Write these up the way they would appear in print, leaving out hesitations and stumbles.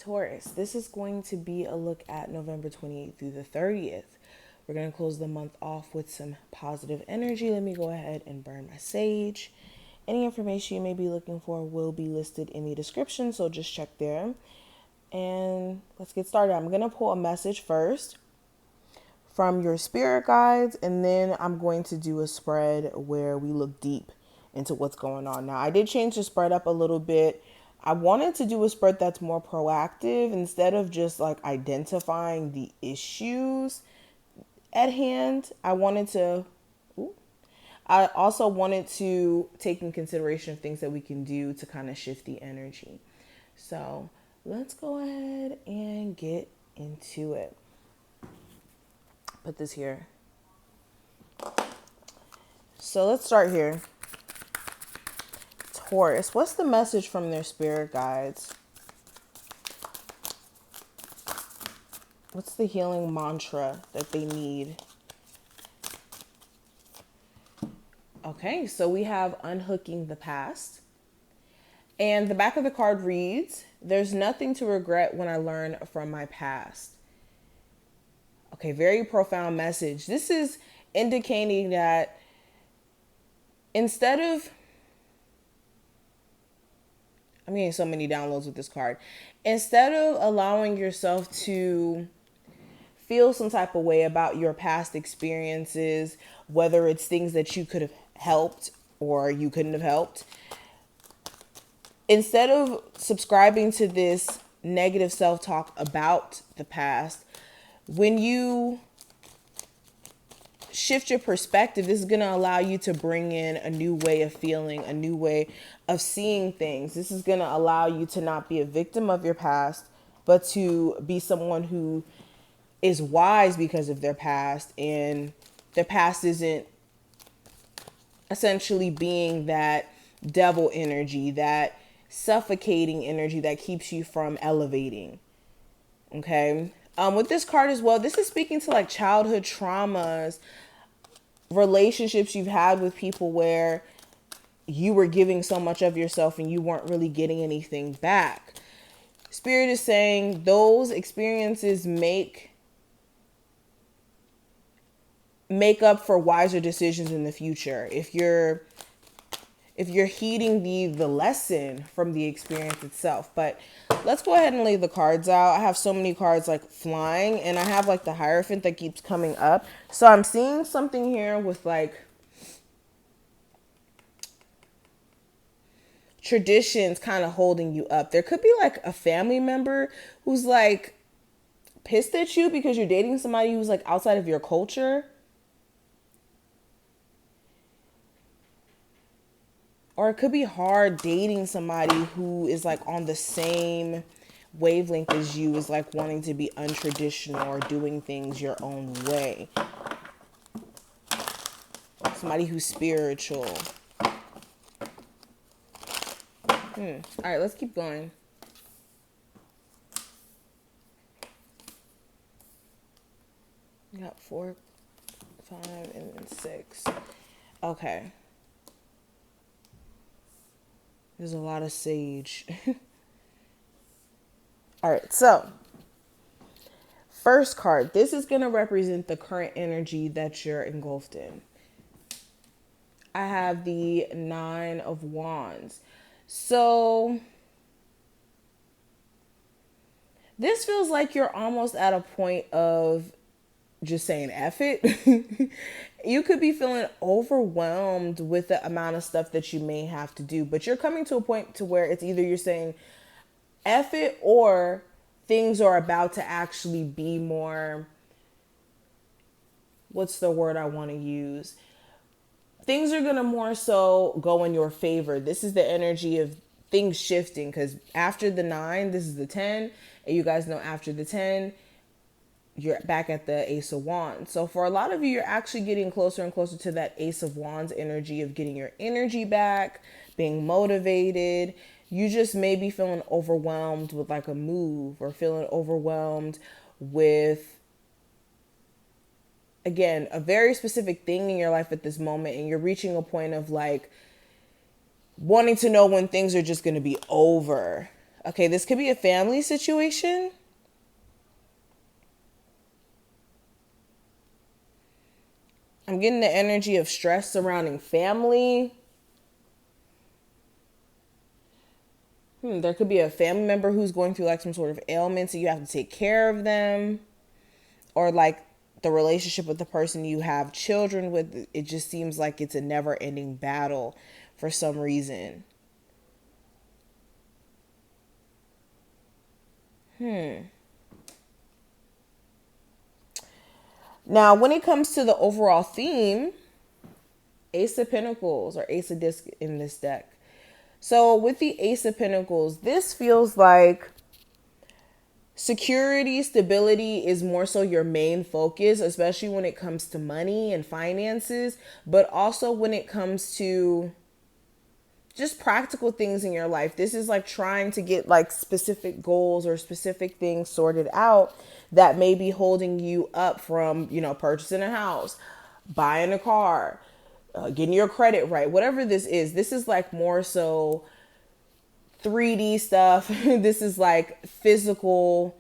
Taurus, this is going to be a look at November 28th through the 30th. We're going to close the month off with some positive energy. Let me go ahead and burn my sage. Any information you may be looking for will be listed in the description, so just check there. And let's get started. I'm going to pull a message first from your spirit guides, and then I'm going to do a spread where we look deep into what's going on. Now, I did change the spread up a little bit. I wanted to do a spread that's more proactive instead of just like identifying the issues at hand. I also wanted to take in consideration things that we can do to kind of shift the energy. So let's go ahead and get into it. Put this here. So let's start here. Taurus, what's the message from their spirit guides? What's the healing mantra that they need? Okay, so we have unhooking the past. And the back of the card reads, there's nothing to regret when I learn from my past. Okay, very profound message. This is indicating that instead of, I'm getting so many downloads with this card. Instead of allowing yourself to feel some type of way about your past experiences, whether it's things that you could have helped or you couldn't have helped, instead of subscribing to this negative self-talk about the past, when you shift your perspective, this is going to allow you to bring in a new way of feeling, a new way of seeing things. This is going to allow you to not be a victim of your past, but to be someone who is wise because of their past. And their past isn't essentially being that devil energy, that suffocating energy that keeps you from elevating. Okay. With this card as well, this is speaking to like childhood traumas, relationships you've had with people where you were giving so much of yourself and you weren't really getting anything back. Spirit is saying those experiences make up for wiser decisions in the future. If you're heeding the lesson from the experience itself. But let's go ahead and lay the cards out. I have so many cards like flying, and I have like the Hierophant that keeps coming up. So I'm seeing something here with like traditions kind of holding you up. There could be like a family member who's like pissed at you because you're dating somebody who's like outside of your culture. Or it could be hard dating somebody who is like on the same wavelength as you, is like wanting to be untraditional or doing things your own way. Somebody who's spiritual. All right, let's keep going. We got 4, 5, and then 6. Okay. There's a lot of sage. All right, so first card. This is going to represent the current energy that you're engulfed in. I have the 9 of Wands. So this feels like you're almost at a point of just saying F it. You could be feeling overwhelmed with the amount of stuff that you may have to do, but you're coming to a point to where it's either you're saying F it or things are about to actually be more, what's the word I want to use? Things are going to more so go in your favor. This is the energy of things shifting, because after the 9, this is the 10, and you guys know after the 10, you're back at the Ace of Wands. So for a lot of you, you're actually getting closer and closer to that Ace of Wands energy of getting your energy back, being motivated. You just may be feeling overwhelmed with like a move, or feeling overwhelmed with, again, a very specific thing in your life at this moment. And you're reaching a point of like wanting to know when things are just going to be over. Okay, this could be a family situation. I'm getting the energy of stress surrounding family. There could be a family member who's going through like some sort of ailment, so you have to take care of them. Or like the relationship with the person you have children with, it just seems like it's a never-ending battle for some reason. Now, when it comes to the overall theme, Ace of Pentacles or Ace of Disc in this deck. So with the Ace of Pentacles, this feels like security, stability is more so your main focus, especially when it comes to money and finances, but also when it comes to just practical things in your life. This is like trying to get like specific goals or specific things sorted out that may be holding you up from, purchasing a house, buying a car, getting your credit right, whatever this is. This is like more so 3D stuff. This is like physical,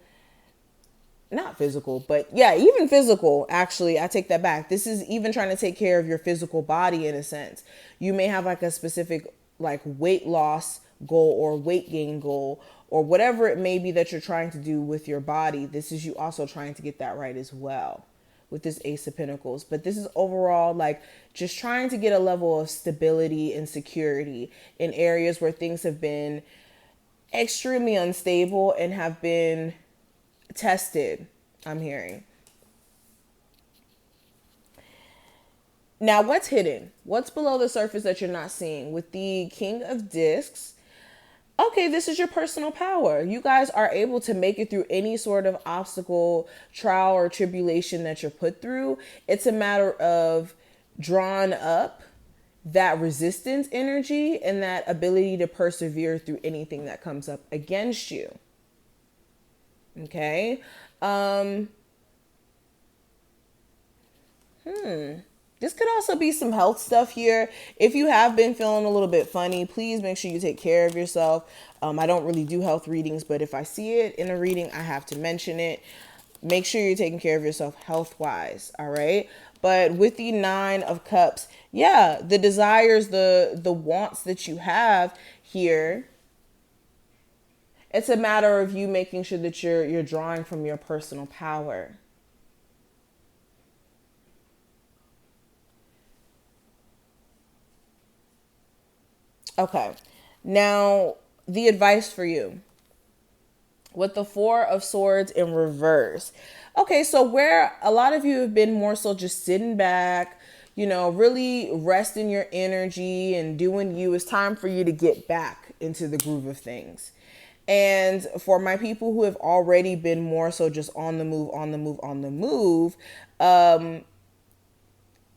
not physical, but yeah, even physical. Actually, I take that back. This is even trying to take care of your physical body in a sense. You may have like a specific like weight loss goal or weight gain goal or whatever it may be that you're trying to do with your body. This is you also trying to get that right as well with this Ace of Pentacles. But this is overall like just trying to get a level of stability and security in areas where things have been extremely unstable and have been tested, I'm hearing. Now, what's hidden? What's below the surface that you're not seeing? With the King of Discs, okay, this is your personal power. You guys are able to make it through any sort of obstacle, trial, or tribulation that you're put through. It's a matter of drawing up that resistance energy and that ability to persevere through anything that comes up against you. Okay? This could also be some health stuff here. If you have been feeling a little bit funny, please make sure you take care of yourself. I don't really do health readings, but if I see it in a reading, I have to mention it. Make sure you're taking care of yourself health-wise, all right? But with the Nine of Cups, yeah, the desires, the wants that you have here, it's a matter of you making sure that you're drawing from your personal power. Okay, now the advice for you with the Four of Swords in reverse. Okay, so where a lot of you have been more so just sitting back, really resting your energy and doing you, it's time for you to get back into the groove of things. And for my people who have already been more so just on the move,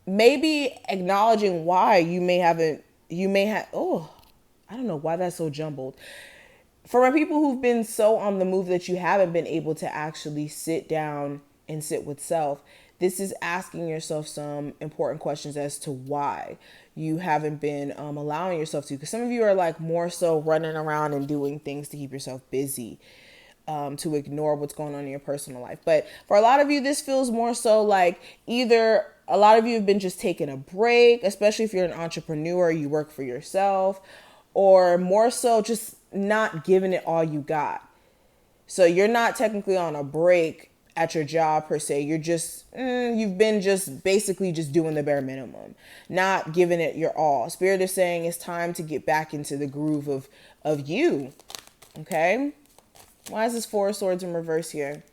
maybe acknowledging why you may have, I don't know why that's so jumbled. For my people who've been so on the move that you haven't been able to actually sit down and sit with self, this is asking yourself some important questions as to why you haven't been allowing yourself to. Because some of you are like more so running around and doing things to keep yourself busy, to ignore what's going on in your personal life. But for a lot of you, this feels more so like either a lot of you have been just taking a break, especially if you're an entrepreneur, you work for yourself, or more so just not giving it all you got. So you're not technically on a break at your job per se. You're just, you've been just basically just doing the bare minimum, not giving it your all. Spirit is saying it's time to get back into the groove of you. Okay. Why is this Four of Swords in reverse here?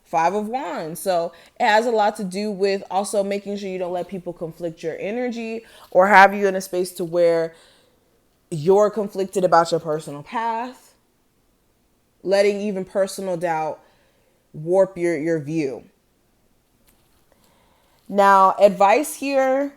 Five of Wands. So it has a lot to do with also making sure you don't let people conflict your energy or have you in a space to where you're conflicted about your personal path, letting even personal doubt warp your view. Now, advice here,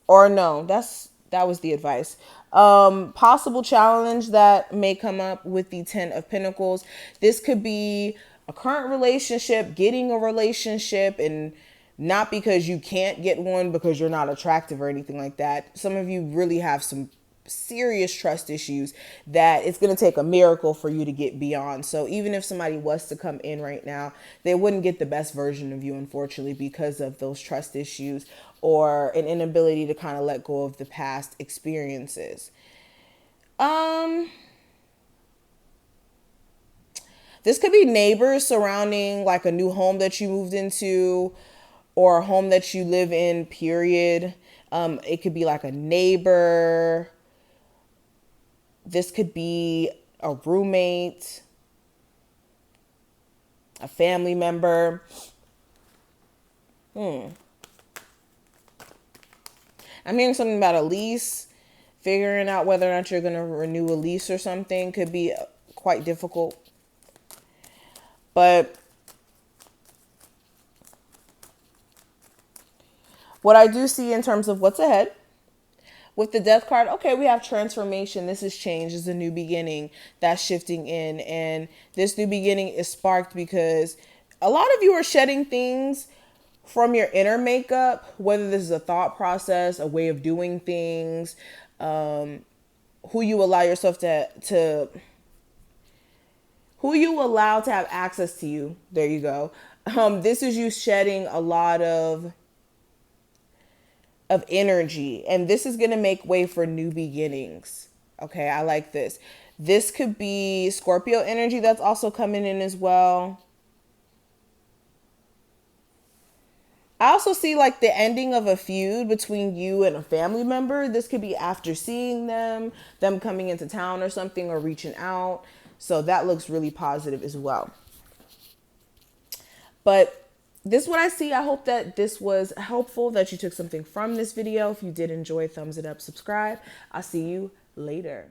or no, that was the advice. Possible challenge that may come up with the Ten of Pentacles. This could be a current relationship, getting a relationship, and not because you can't get one because you're not attractive or anything like that. Some of you really have some serious trust issues that it's going to take a miracle for you to get beyond. So even if somebody was to come in right now, they wouldn't get the best version of you, unfortunately, because of those trust issues or an inability to kind of let go of the past experiences. This could be neighbors surrounding like a new home that you moved into or a home that you live in, period. It could be like a neighbor. This could be a roommate, a family member. I'm hearing something about a lease. Figuring out whether or not you're going to renew a lease or something could be quite difficult. But what I do see in terms of what's ahead with the Death card, okay, we have transformation. This is change. This is a new beginning that's shifting in. And this new beginning is sparked because a lot of you are shedding things from your inner makeup, whether this is a thought process, a way of doing things, who you allow yourself who you allow to have access to you. There you go. This is you shedding a lot of energy, and this is going to make way for new beginnings. Okay, I like this. This could be Scorpio energy that's also coming in as well. I also see like the ending of a feud between you and a family member. This could be after seeing them coming into town or something, or reaching out. So that looks really positive as well. But this is what I see. I hope that this was helpful, that you took something from this video. If you did enjoy, thumbs it up, subscribe. I'll see you later.